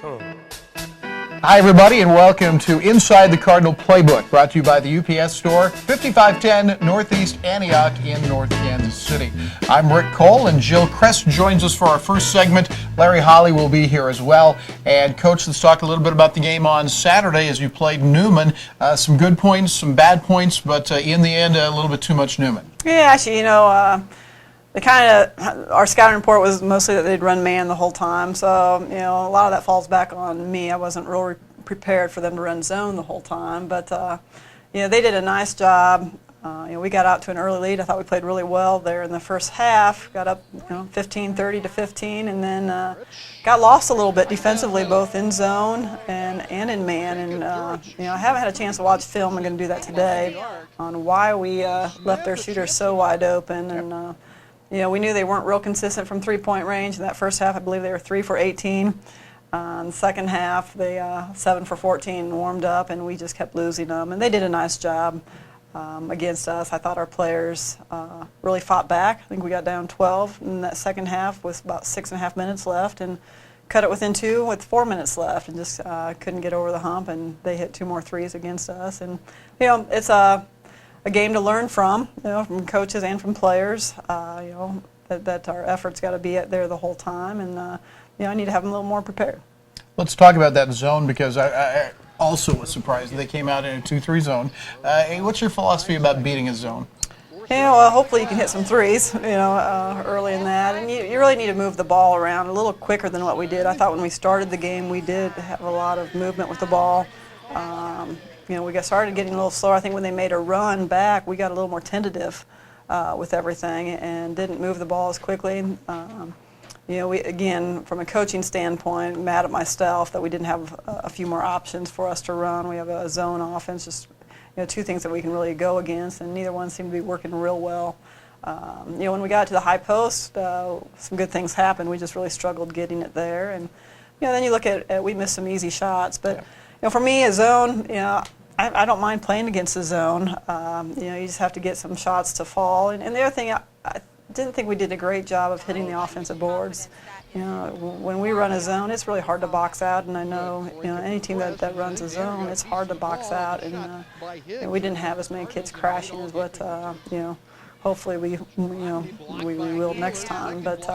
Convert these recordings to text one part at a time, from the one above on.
Hi, everybody, and welcome to Inside the Cardinal Playbook, brought to you by the UPS Store, 5510 Northeast Antioch in North Kansas City. I'm Rick Cole, and Jill Crest joins us for our first segment. Larry Holly will be here as well. And, Coach, let's talk a little bit about the game on Saturday as you played Newman. Some good points, some bad points, but in the end, a little bit too much Newman. Yeah, actually, our scouting report was mostly that they'd run man the whole time. So, a lot of that falls back on me. I wasn't really prepared for them to run zone the whole time. But, they did a nice job. We got out to an early lead. I thought we played really well there in the first half. Got up, 15-30 to 15, and then got lost a little bit defensively, both in zone and in man. And, I haven't had a chance to watch film. I'm going to do that today on why we left their shooters so wide open. And, we knew they weren't real consistent from three-point range. In that first half, I believe they were 3 for 18. In the second half, they 7 for 14 warmed up, and we just kept losing them. And they did a nice job against us. I thought our players really fought back. I think we got down 12 in that second half with about 6.5 minutes left, and cut it within 2 with 4 minutes left, and just couldn't get over the hump. And they hit 2 more threes against us. And it's a game to learn from coaches and from players. That our efforts got to be there the whole time, and I need to have them a little more prepared. Let's talk about that zone, because I also was surprised they came out in a 2-3 zone. What's your philosophy about beating a zone? Hopefully you can hit some threes, early in that, and you really need to move the ball around a little quicker than what we did. I thought when we started the game we did have a lot of movement with the ball. We got started getting a little slower. I think when they made a run back, we got a little more tentative with everything and didn't move the ball as quickly. We, again, from a coaching standpoint, mad at myself that we didn't have a few more options for us to run. We have a zone offense, just 2 things that we can really go against, and neither one seemed to be working real well. When we got to the high post, some good things happened. We just really struggled getting it there, and then you look at we missed some easy shots, but. For me, a zone, I don't mind playing against a zone. You just have to get some shots to fall. And the other thing, I didn't think we did a great job of hitting the offensive boards. When we run a zone, it's really hard to box out. And I know, any team that runs a zone, it's hard to box out. And we didn't have as many kids crashing as what, hopefully we will next time. But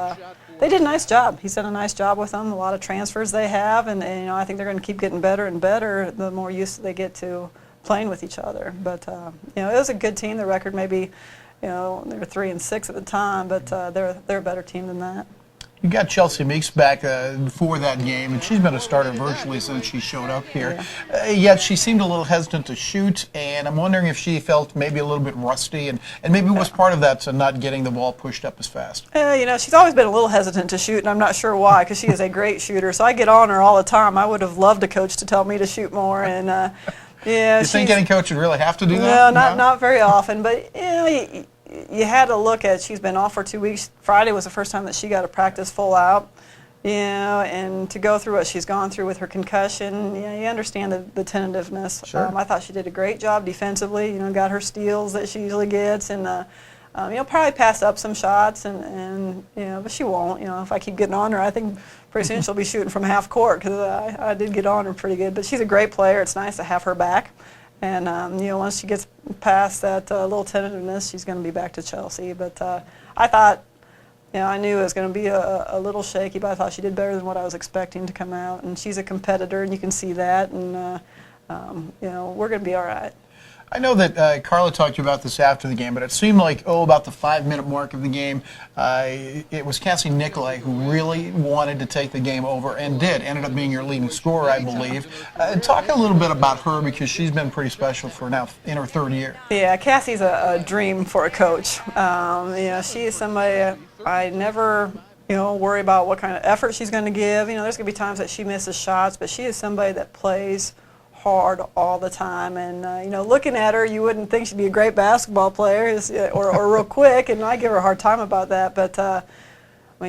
they did a nice job. He's done a nice job with them. A lot of transfers they have, and I think they're going to keep getting better and better the more used they get to playing with each other. But it was a good team. The record maybe, they were 3-6 at the time, but they're a better team than that. You got Chelsea Meeks back for that game, and she's been a starter virtually since she showed up here. Yet she seemed a little hesitant to shoot, and I'm wondering if she felt maybe a little bit rusty, and maybe was part of that not getting the ball pushed up as fast. She's always been a little hesitant to shoot, and I'm not sure why, because she is a great shooter. So I get on her all the time. I would have loved a coach to tell me to shoot more, and you think any coach would really have to do that? No, not very often, but you had to look at, she's been off for 2 weeks. Friday was the first time that she got to practice full out, and to go through what she's gone through with her concussion, you understand the tentativeness. Sure. I thought she did a great job defensively, got her steals that she usually gets, and probably passed up some shots, and but she won't. If I keep getting on her, I think pretty soon she'll be shooting from half court, because I did get on her pretty good. But she's a great player. It's nice to have her back. And, once she gets past that little tentativeness, she's going to be back to Chelsea. But I thought, I knew it was going to be a little shaky, but I thought she did better than what I was expecting to come out. And she's a competitor, and you can see that. And, we're going to be all right. I know that Carla talked to you about this after the game, but it seemed like, about the 5-minute mark of the game, it was Cassie Nicolay who really wanted to take the game over and did. Ended up being your leading scorer, I believe. Talk a little bit about her, because she's been pretty special for now in her 3rd year. Yeah, Cassie's a dream for a coach. She is somebody I never worry about what kind of effort she's going to give. There's going to be times that she misses shots, but she is somebody that plays hard all the time, and looking at her, you wouldn't think she'd be a great basketball player or real quick, and I give her a hard time about that. But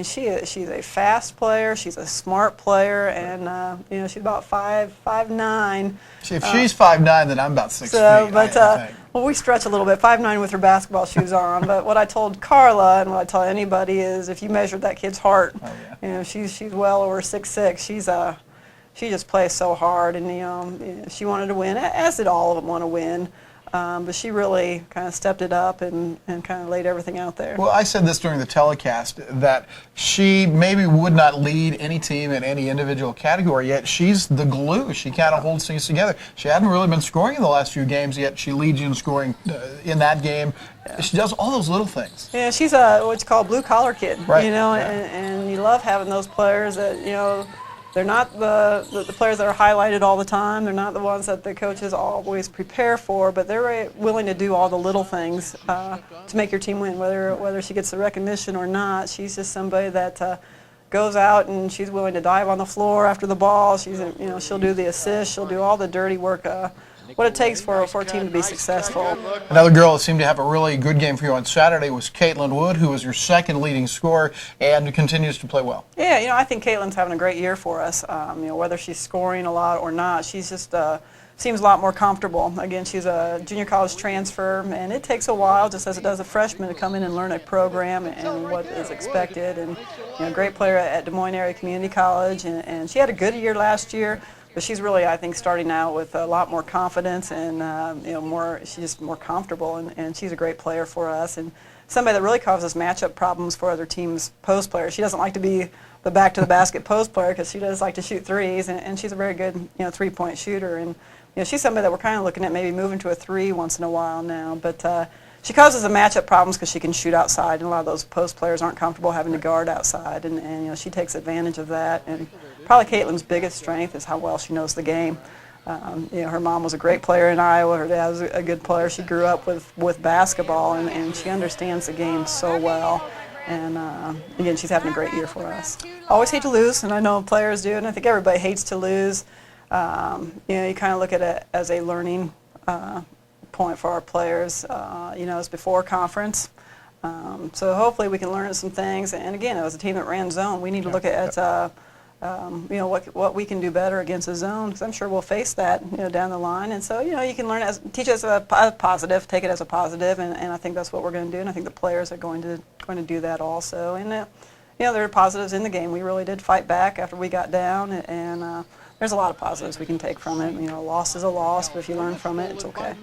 she's a fast player, she's a smart player, and she's about 5'9". If she's 5'9", then I'm about 6 feet. Well, we stretch a little bit, 5'9" with her basketball shoes on. But what I told Carla and what I tell anybody is, if you measured that kid's heart, she's well over 6'6". she just plays so hard, and she wanted to win, as did all of them want to win. But she really kind of stepped it up and kind of laid everything out there. Well, I said this during the telecast, that she maybe would not lead any team in any individual category, yet she's the glue. She kind of holds things together. She hadn't really been scoring in the last few games, yet she leads you in scoring in that game. Yeah. She does all those little things. Yeah, she's a what's called blue-collar kid, right. And you love having those players that, they're not the players that are highlighted all the time. They're not the ones that the coaches always prepare for, but they're willing to do all the little things to make your team win, whether she gets the recognition or not. She's just somebody that goes out and she's willing to dive on the floor after the ball. She'll do the assist. She'll do all the dirty work. What it takes for a team to be successful. Another girl that seemed to have a really good game for you on Saturday was Caitlin Wood, who was your second leading scorer and continues to play well. Yeah, I think Caitlin's having a great year for us. Whether she's scoring a lot or not, she's just seems a lot more comfortable. Again, she's a junior college transfer, and it takes a while, just as it does a freshman, to come in and learn a program and what is expected. And great player at Des Moines Area Community College, and she had a good year last year. But she's really, I think, starting out with a lot more confidence and she's just more comfortable, and she's a great player for us and somebody that really causes matchup problems for other teams' post players. She doesn't like to be the back to the basket post player because she does like to shoot threes, and she's a very good three-point shooter, and she's somebody that we're kind of looking at maybe moving to a three once in a while now, but. She causes the matchup problems because she can shoot outside, and a lot of those post players aren't comfortable having to guard outside, and she takes advantage of that. And probably Caitlin's biggest strength is how well she knows the game. Her mom was a great player in Iowa. Her dad was a good player. She grew up with basketball, and she understands the game so well. And again, she's having a great year for us. Always hate to lose, and I know players do, and I think everybody hates to lose. You kind of look at it as a learning point for our players. It's before conference, so hopefully we can learn some things. And again, as a team that ran zone, we need to look at what we can do better against a zone, because I'm sure we'll face that down the line. And so you can learn teach us a positive, take it as a positive, and I think that's what we're going to do. And I think the players are going to do that also. And there are positives in the game. We really did fight back after we got down, and there's a lot of positives we can take from it. A loss is a loss, but if you learn from it, it's okay.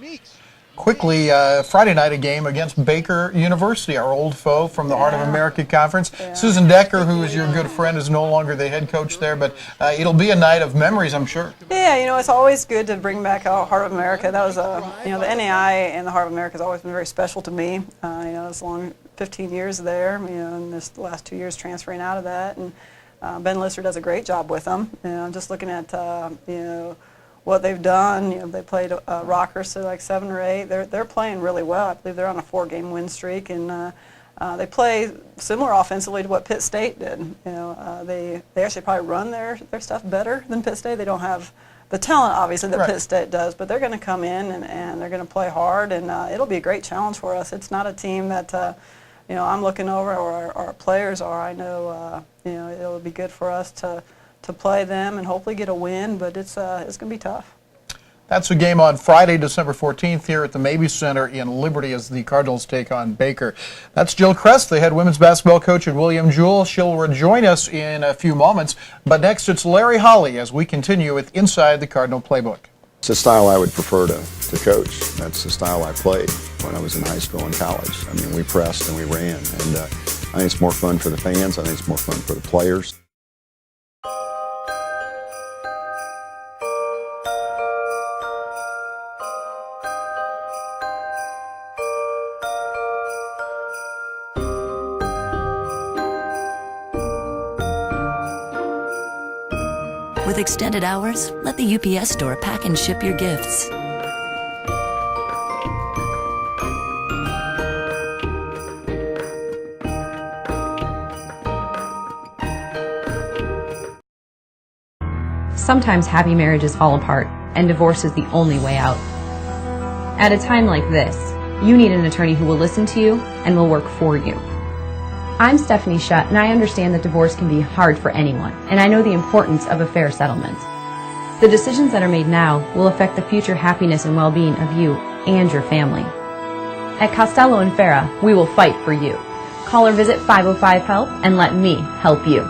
Quickly, Friday night a game against Baker University, our old foe from the Heart of America Conference. Yeah. Susan Decker, who is your good friend, is no longer the head coach there, but it'll be a night of memories, I'm sure. Yeah, it's always good to bring back Heart of America. That was the NAI and the Heart of America has always been very special to me. It's long 15 years there, and this last 2 years transferring out of that, and Ben Lister does a great job with them. Just looking at what they've done. They played Rockers to like 7 or 8. They're playing really well. I believe they're on a 4-game win streak, and they play similar offensively to what Pitt State did. They actually probably run their stuff better than Pitt State. They don't have the talent, obviously, that Pitt State does, but they're going to come in and they're going to play hard, and it'll be a great challenge for us. It's not a team that I'm looking over, or our players are. I know it'll be good for us to play them and hopefully get a win, but it's going to be tough. That's a game on Friday, December 14th here at the Mabee Center in Liberty as the Cardinals take on Baker. That's Jill Kress, the head women's basketball coach at William Jewell. She'll rejoin us in a few moments, but next it's Larry Holly as we continue with Inside the Cardinal Playbook. It's a style I would prefer to coach. That's the style I played when I was in high school and college. I mean, we pressed and we ran, and I think it's more fun for the fans. I think it's more fun for the players. With extended hours, let the UPS store pack and ship your gifts. Sometimes happy marriages fall apart, and divorce is the only way out. At a time like this, you need an attorney who will listen to you and will work for you. I'm Stephanie Shutt, and I understand that divorce can be hard for anyone, and I know the importance of a fair settlement. The decisions that are made now will affect the future happiness and well-being of you and your family. At Costello and Farah, we will fight for you. Call or visit 505-HELP and let me help you.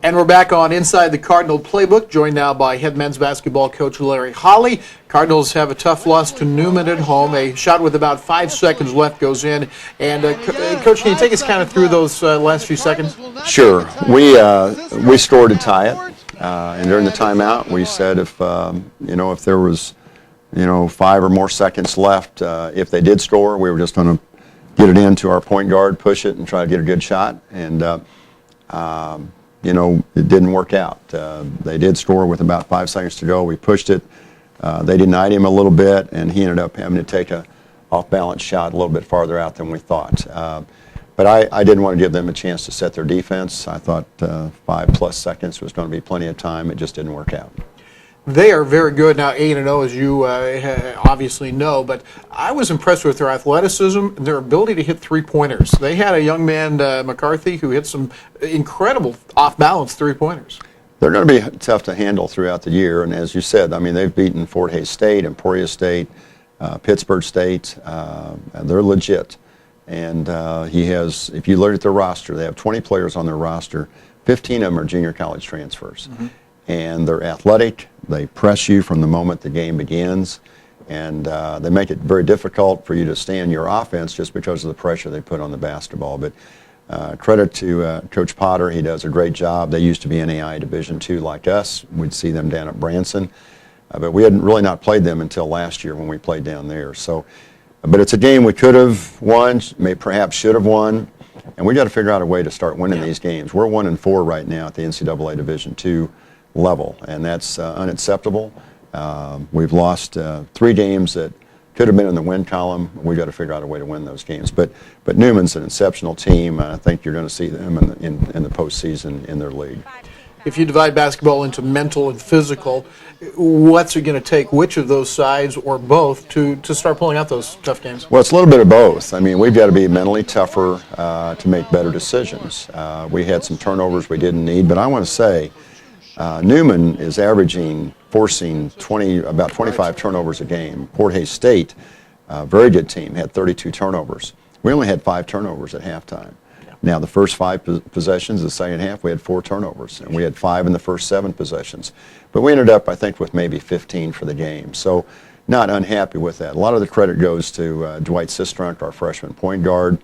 And we're back on Inside the Cardinal Playbook, joined now by head men's basketball coach Larry Holly. Cardinals have a tough loss to Newman at home. A shot with about 5 seconds left goes in. And Coach, can you take us kind of through those last few seconds? Sure. We scored to tie it, and during the timeout, we said if there was 5 or more seconds left, if they did score, we were just going to get it into our point guard, push it, and try to get a good shot. And it didn't work out. They did score with about 5 seconds to go. We pushed it. They denied him a little bit, and he ended up having to take a off-balance shot a little bit farther out than we thought. But I didn't want to give them a chance to set their defense. I thought 5+ seconds was going to be plenty of time. It just didn't work out. They are very good now, 8-0, as you obviously know, but I was impressed with their athleticism and their ability to hit three-pointers. They had a young man, McCarthy, who hit some incredible off-balance three-pointers. They're going to be tough to handle throughout the year, and as you said, I mean, they've beaten Fort Hays State, Emporia State, Pittsburgh State, and they're legit. And he has, if you look at their roster, they have 20 players on their roster. 15 of them are junior college transfers. Mm-hmm. And they're athletic. They press you from the moment the game begins, and they make it very difficult for you to stay in your offense just because of the pressure they put on the basketball. But credit to Coach Potter. He does a great job. They used to be NAI Division II like us. We'd see them down at Branson. But we hadn't really not played them until last year when we played down there. So, but it's a game we could have won, perhaps should have won, and we got to figure out a way to start winning these games. We're 1-4 right now at the NCAA Division II level, and that's unacceptable. We've lost 3 games that could have been in the win column. We've got to figure out a way to win those games. But Newman's an exceptional team. I think you're going to see them in the postseason in their league. If you divide basketball into mental and physical, what's it going to take, which of those sides or both, to start pulling out those tough games? Well, it's a little bit of both. I mean, we've got to be mentally tougher to make better decisions. We had some turnovers we didn't need, but I want to say Newman is forcing about 25 turnovers a game. Fort Hays State, very good team, had 32 turnovers. We only had 5 turnovers at halftime. Now, the first 5 possessions, the second half, we had 4 turnovers, and we had 5 in the first 7 possessions. But we ended up, I think, with maybe 15 for the game. So not unhappy with that. A lot of the credit goes to Dwight Sistrunk, our freshman point guard.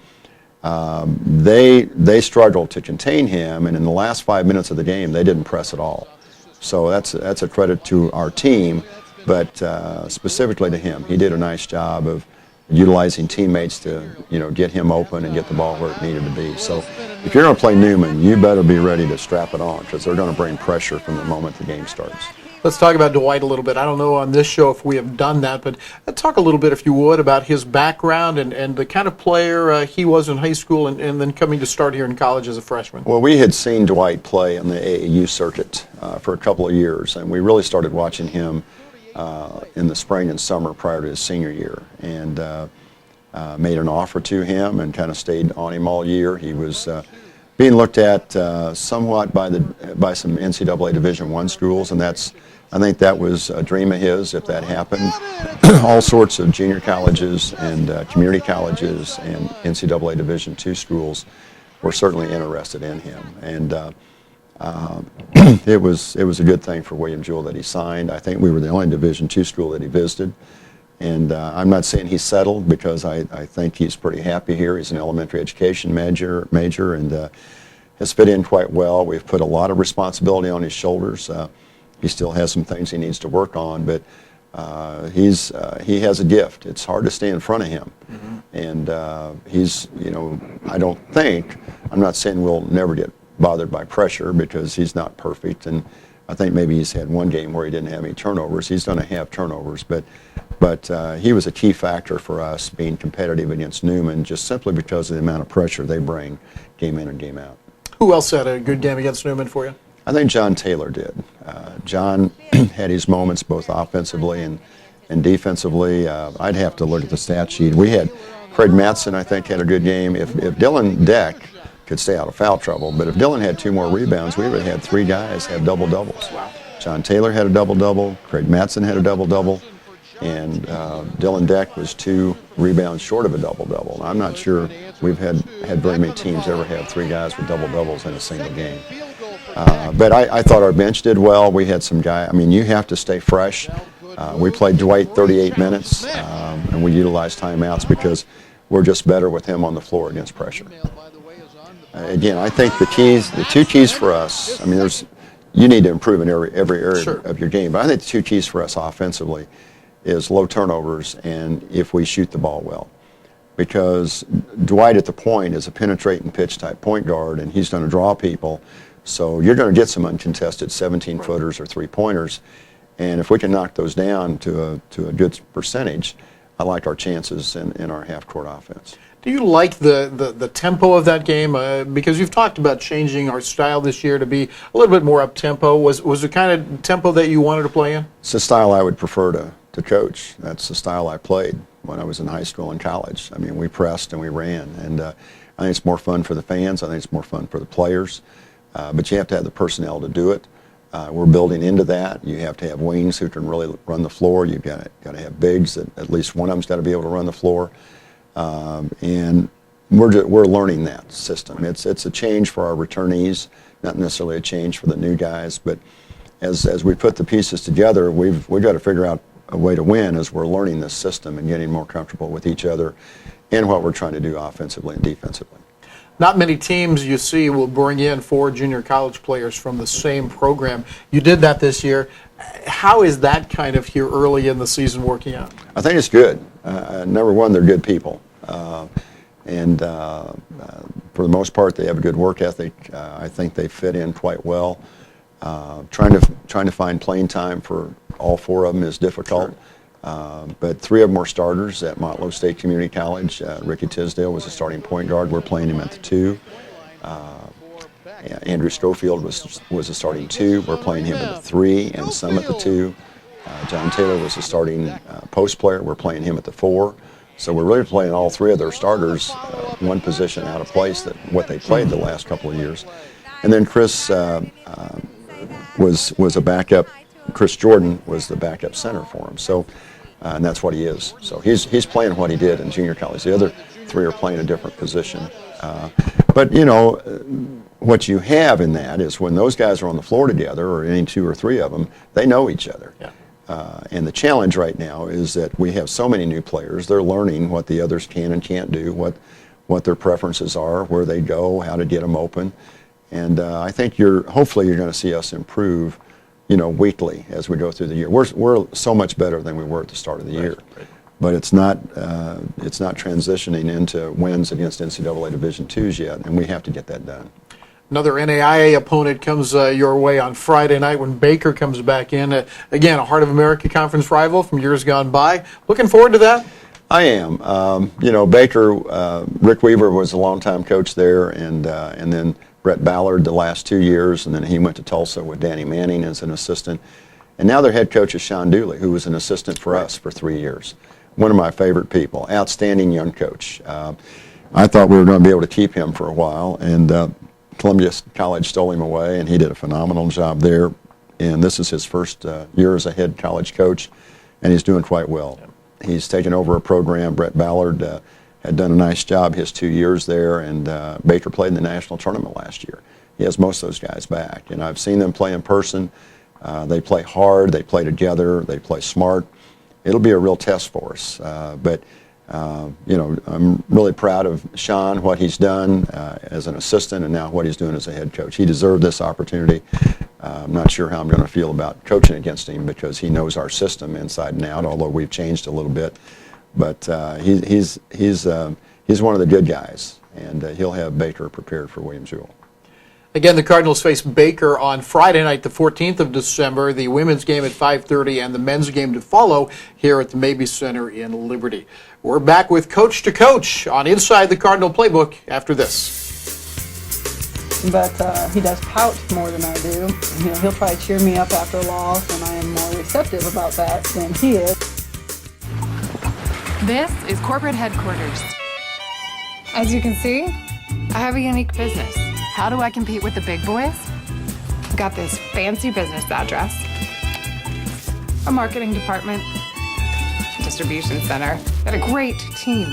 They struggled to contain him, and in the last 5 minutes of the game, they didn't press at all. So that's a credit to our team, but specifically to him. He did a nice job of utilizing teammates to get him open and get the ball where it needed to be. So if you're going to play Newman, you better be ready to strap it on, because they're going to bring pressure from the moment the game starts. Let's talk about Dwight a little bit. I don't know on this show if we have done that, but talk a little bit, if you would, about his background and the kind of player he was in high school and then coming to start here in college as a freshman. Well, we had seen Dwight play on the AAU circuit for a couple of years, and we really started watching him in the spring and summer prior to his senior year, and made an offer to him and kind of stayed on him all year. He was being looked at somewhat by some NCAA Division I schools, and I think that was a dream of his if that happened. All sorts of junior colleges and community colleges and NCAA Division II schools were certainly interested in him, and it was a good thing for William Jewell that he signed. I think we were the only Division II school that he visited, and I'm not saying he's settled, because I think he's pretty happy here. He's an elementary education major and has fit in quite well. We've put a lot of responsibility on his shoulders. He still has some things he needs to work on, but he has a gift. It's hard to stay in front of him, and I'm not saying we'll never get bothered by pressure, because he's not perfect, and I think maybe he's had one game where he didn't have any turnovers. He's going to have turnovers, but he was a key factor for us being competitive against Newman, just simply because of the amount of pressure they bring game in and game out. Who else had a good game against Newman for you? I think John Taylor did. John had his moments both offensively and defensively. I'd have to look at the stat sheet. We had Craig Matson, I think, had a good game. If Dylan Deck could stay out of foul trouble, but if Dylan had 2 more rebounds, we would have had 3 guys have double-doubles. Wow. John Taylor had a double-double, Craig Matson had a double-double, and Dylan Deck was 2 rebounds short of a double-double. I'm not sure we've had very many teams ever have 3 guys with double-doubles in a single game. But I thought our bench did well. We had some guy. I mean, you have to stay fresh. We played Dwight 38 minutes, and we utilized timeouts because we're just better with him on the floor against pressure. Again, I think the two keys for us. I mean, you need to improve in every area of your game, but I think the two keys for us offensively is low turnovers and if we shoot the ball well. Because Dwight at the point is a penetrating pitch type point guard, and he's going to draw people. So you're going to get some uncontested 17-footers or three-pointers, and if we can knock those down to a good percentage, I like our chances in our half-court offense. Do you like the tempo of that game? Because you've talked about changing our style this year to be a little bit more up-tempo. Was the kind of tempo that you wanted to play in? It's the style I would prefer to coach. That's the style I played when I was in high school and college. I mean, we pressed and we ran, and I think it's more fun for the fans. I think it's more fun for the players. But you have to have the personnel to do it. We're building into that. You have to have wings who can really run the floor. You've got to have bigs that at least one of them's got to be able to run the floor. And we're learning that system. It's a change for our returnees, not necessarily a change for the new guys. But as we put the pieces together, we've got to figure out a way to win as we're learning this system and getting more comfortable with each other and what we're trying to do offensively and defensively. Not many teams you see will bring in 4 junior college players from the same program. You did that this year. How is that kind of here early in the season working out? I think it's good. Number one, they're good people. And for the most part, they have a good work ethic. I think they fit in quite well. Trying to find playing time for all 4 of them is difficult. But 3 of them were starters at Motlow State Community College. Ricky Tisdale was a starting point guard. We're playing him at the 2. Andrew Schofield was a starting 2. We're playing him at the 3 and some at the 2. John Taylor was a starting post player. We're playing him at the 4. So we're really playing all 3 of their starters, one position out of place that what they played the last couple of years. And then Chris was a backup. Chris Jordan was the backup center for him. So, and that's what he is. So he's playing what he did in junior college. The other 3 are playing a different position. But you know, what you have in that is when those guys are on the floor together, or any 2 or 3 of them, they know each other. Yeah. And the challenge right now is that we have so many new players. They're learning what the others can and can't do, what their preferences are, where they go, how to get them open. And I think hopefully you're going to see us improve, you know, weekly as we go through the year. We're so much better than we were at the start of the year. Right. But it's not transitioning into wins against NCAA Division IIs yet, and we have to get that done. Another NAIA opponent comes your way on Friday night when Baker comes back in. Again, a Heart of America Conference rival from years gone by. Looking forward to that? I am. You know, Baker, Rick Weaver was a longtime coach there, and then Brett Ballard the last 2 years, and then he went to Tulsa with Danny Manning as an assistant. And now their head coach is Sean Dooley, who was an assistant for us for 3 years. One of my favorite people, outstanding young coach. I thought we were going to be able to keep him for a while, and Columbia College stole him away, and he did a phenomenal job there. And this is his first year as a head college coach, and he's doing quite well. He's taken over a program. Brett Ballard had done a nice job his 2 years there, and Baker played in the national tournament last year. He has most of those guys back, and I've seen them play in person. They play hard, they play together, they play smart. It'll be a real test for us, but you know, I'm really proud of Sean, what he's done as an assistant, and now what he's doing as a head coach. He deserved this opportunity. I'm not sure how I'm going to feel about coaching against him because he knows our system inside and out, although we've changed a little bit. But he's one of the good guys, and he'll have Baker prepared for Williams Jewell. Again, the Cardinals face Baker on Friday night, the 14th of December, the women's game at 5:30 and the men's game to follow here at the Mabee Center in Liberty. We're back with Coach to Coach on Inside the Cardinal Playbook after this. But he does pout more than I do. You know, he'll probably cheer me up after a loss, and I am more receptive about that than he is. This is corporate headquarters. As you can see, I have a unique business. How do I compete with the big boys? Got this fancy business address, a marketing department, distribution center, got a great team,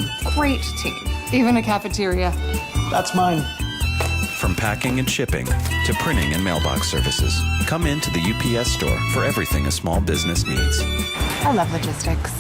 even a cafeteria. That's mine. From packing and shipping to printing and mailbox services. Come into the UPS store for everything a small business needs. I love logistics.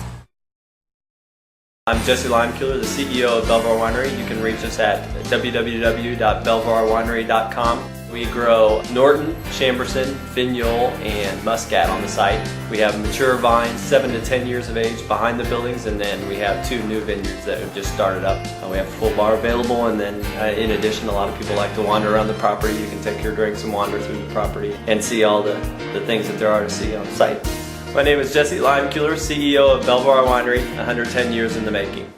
I'm Jesse Limekeeler, the CEO of Belvoir Winery. You can reach us at www.belvoirwinery.com. We grow Norton, Chamberson, Vignole, and Muscat on the site. We have mature vines, 7 to 10 years of age, behind the buildings, and then we have 2 new vineyards that have just started up. We have a full bar available, and then in addition, a lot of people like to wander around the property. You can take your drinks and wander through the property and see all the things that there are to see on site. My name is Jesse Limekeeler, CEO of Belvoir Winery, 110 years in the making.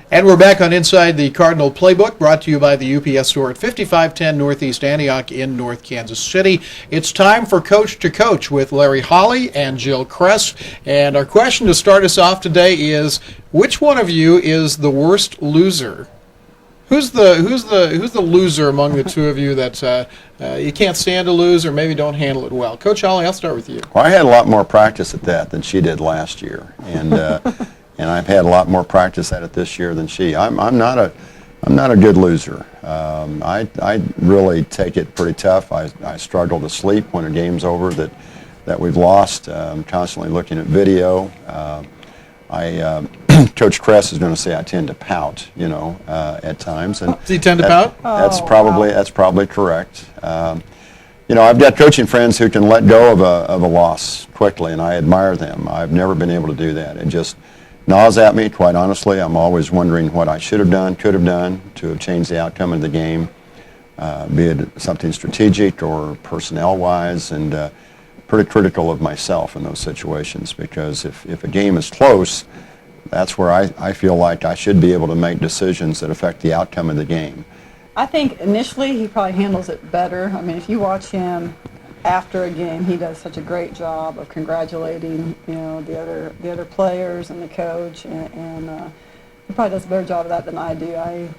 And we're back on Inside the Cardinal Playbook, brought to you by the UPS store at 5510 Northeast Antioch in North Kansas City. It's time for Coach to Coach with Larry Holly and Jill Kress. And our question to start us off today is, which one of you is the worst loser? Who's the loser among the two of you that you can't stand to lose or maybe don't handle it well? Coach Holly, I'll start with you. Well, I had a lot more practice at that than she did last year, and and I've had a lot more practice at it this year than she. I'm not a good loser. I really take it pretty tough. I struggle to sleep when a game's over that we've lost. I'm constantly looking at video. Coach Kress is going to say I tend to pout, at times. And does he tend to pout? That's probably correct. I've got coaching friends who can let go of a loss quickly, and I admire them. I've never been able to do that. It just gnaws at me, quite honestly. I'm always wondering what I should have done, could have done to have changed the outcome of the game, be it something strategic or personnel-wise, and pretty critical of myself in those situations, because if a game is close, that's where I feel like I should be able to make decisions that affect the outcome of the game. I think initially he probably handles it better. I mean, if you watch him after a game, he does such a great job of congratulating, the other players and the coach, and he probably does a better job of that than I do.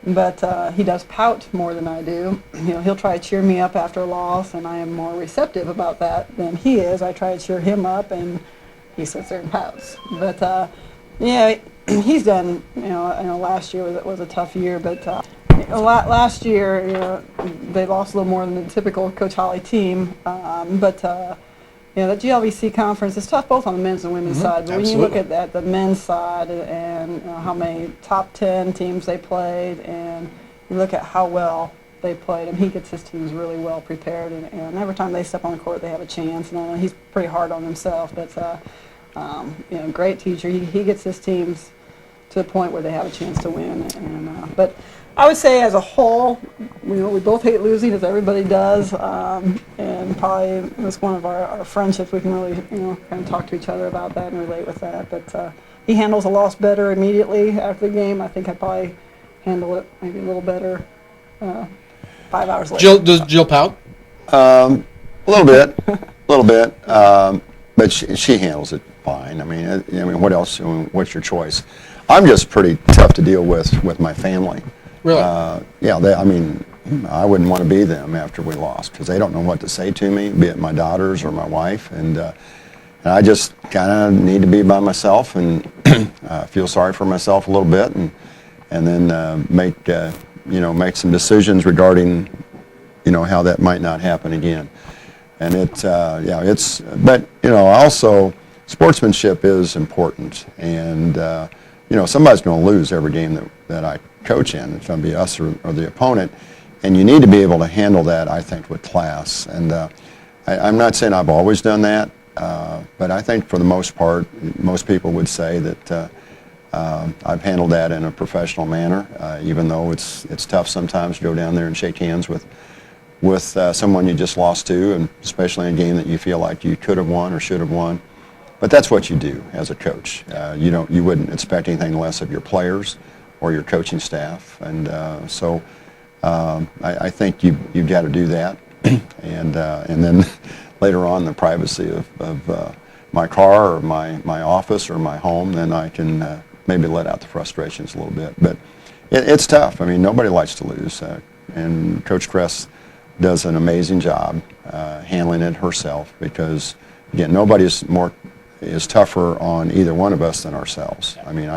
But he does pout more than I do. He'll try to cheer me up after a loss, and I am more receptive about that than he is. I try to cheer him up, and he sits there and pouts. But he's done. Last year was a tough year, but last year, they lost a little more than the typical Coach Holly team. But the GLVC conference is tough both on the men's and women's side. But when you look at the men's side and how many top 10 teams they played, and you look at how well they played, and he gets his teams really well prepared. And every time they step on the court, they have a chance. And I know he's pretty hard on himself, but great teacher. He gets his teams to the point where they have a chance to win. But I would say as a whole, we both hate losing, as everybody does, and probably it's one of our friendships. We can really, kind of talk to each other about that and relate with that. But he handles a loss better immediately after the game. I think I'd probably handle it maybe a little better 5 hours later. Does Jill pout? A little bit, but she handles it fine. I mean, what else? What's your choice? I'm just pretty tough to deal with my family. Really? I wouldn't want to be them after we lost, because they don't know what to say to me, be it my daughters or my wife, and I just kind of need to be by myself and feel sorry for myself a little bit, and then make some decisions regarding how that might not happen again. And also sportsmanship is important, and somebody's going to lose every game that I coach in. It's going to be us or the opponent, and you need to be able to handle that, I think, with class. And I'm not saying I've always done that, but I think for the most part, most people would say that I've handled that in a professional manner, even though it's tough sometimes to go down there and shake hands with someone you just lost to, and especially in a game that you feel like you could have won or should have won. But that's what you do as a coach. You wouldn't expect anything less of your players or your coaching staff, and so I think you've got to do that, and then later on, in the privacy of my car or my office or my home, then I can maybe let out the frustrations a little bit. But it's tough. I mean, nobody likes to lose, and Coach Kress does an amazing job handling it herself, because again, nobody is tougher on either one of us than ourselves. I mean,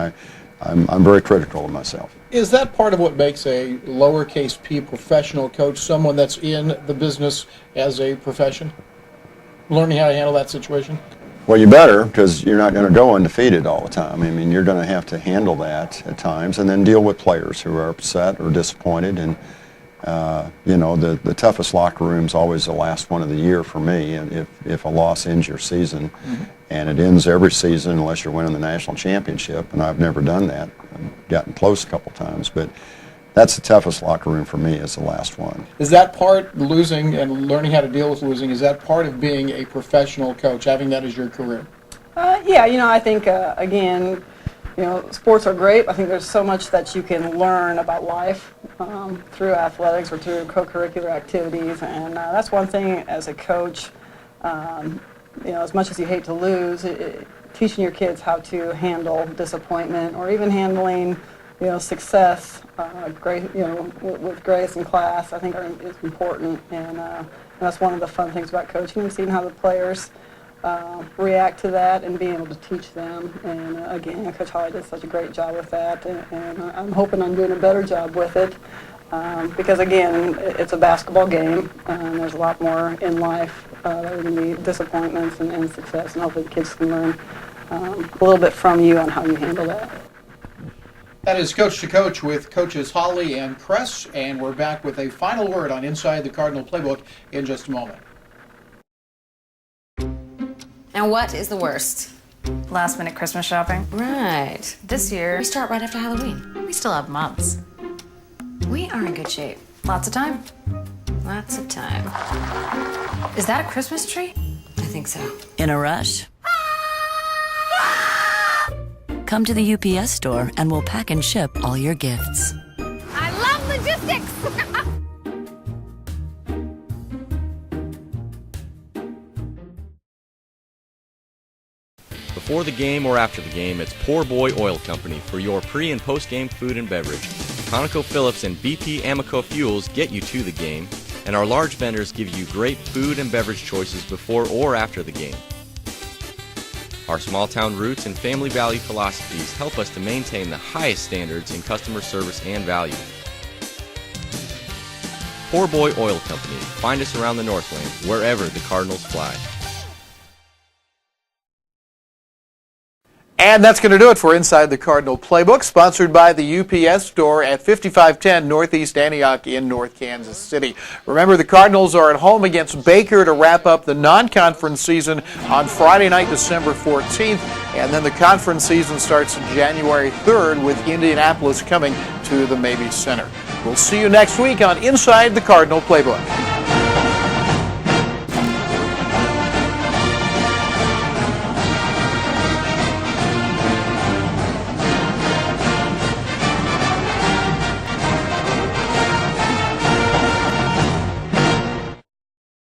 I'm very critical of myself. Is that part of what makes a lowercase p professional coach, someone that's in the business as a profession? Learning how to handle that situation? Well, you better, because you're not going to go undefeated all the time. I mean, you're going to have to handle that at times and then deal with players who are upset or disappointed. And, you know, the toughest locker room is always the last one of the year for me. And if a loss ends your season, and it ends every season unless you're winning the national championship, and I've never done that. I've gotten close a couple times, but that's the toughest locker room for me, is the last one. Is that part, losing and learning how to deal with losing, is that part of being a professional coach, having that as your career? Yeah, you know, I think, again, you know, sports are great. I think there's so much that you can learn about life through athletics or through co-curricular activities, and that's one thing as a coach, you know, as much as you hate to lose, teaching your kids how to handle disappointment or even handling, you know, success, you know, with grace in class, I think is important, and that's one of the fun things about coaching, and seeing how the players react to that and being able to teach them. And again, Coach Holly did such a great job with that, and I'm hoping I'm doing a better job with it, because again, it's a basketball game, and there's a lot more in life. There are going to be disappointments and success, and hopefully the kids can learn a little bit from you on how you handle that. That is Coach to Coach with Coaches Holly and Kress, and we're back with a final word on Inside the Cardinal Playbook in just a moment. And what is the worst? Last minute Christmas shopping. Right. This year, We start right after Halloween. we still have months. We are in good shape. Lots of time. Lots of time. Is that a Christmas tree? I think so. In a rush? Come to the UPS store and we'll pack and ship all your gifts. I love logistics! Before the game or after the game, it's Poor Boy Oil Company for your pre- and post-game food and beverage. ConocoPhillips and BP Amoco Fuels get you to the game, and our large vendors give you great food and beverage choices before or after the game. Our small-town roots and family value philosophies help us to maintain the highest standards in customer service and value. Poor Boy Oil Company. Find us around the Northland, wherever the Cardinals fly. And that's going to do it for Inside the Cardinal Playbook, sponsored by the UPS store at 5510 Northeast Antioch in North Kansas City. Remember, the Cardinals are at home against Baker to wrap up the non-conference season on Friday night, December 14th, and then the conference season starts January 3rd with Indianapolis coming to the Mabee Center. We'll see you next week on Inside the Cardinal Playbook.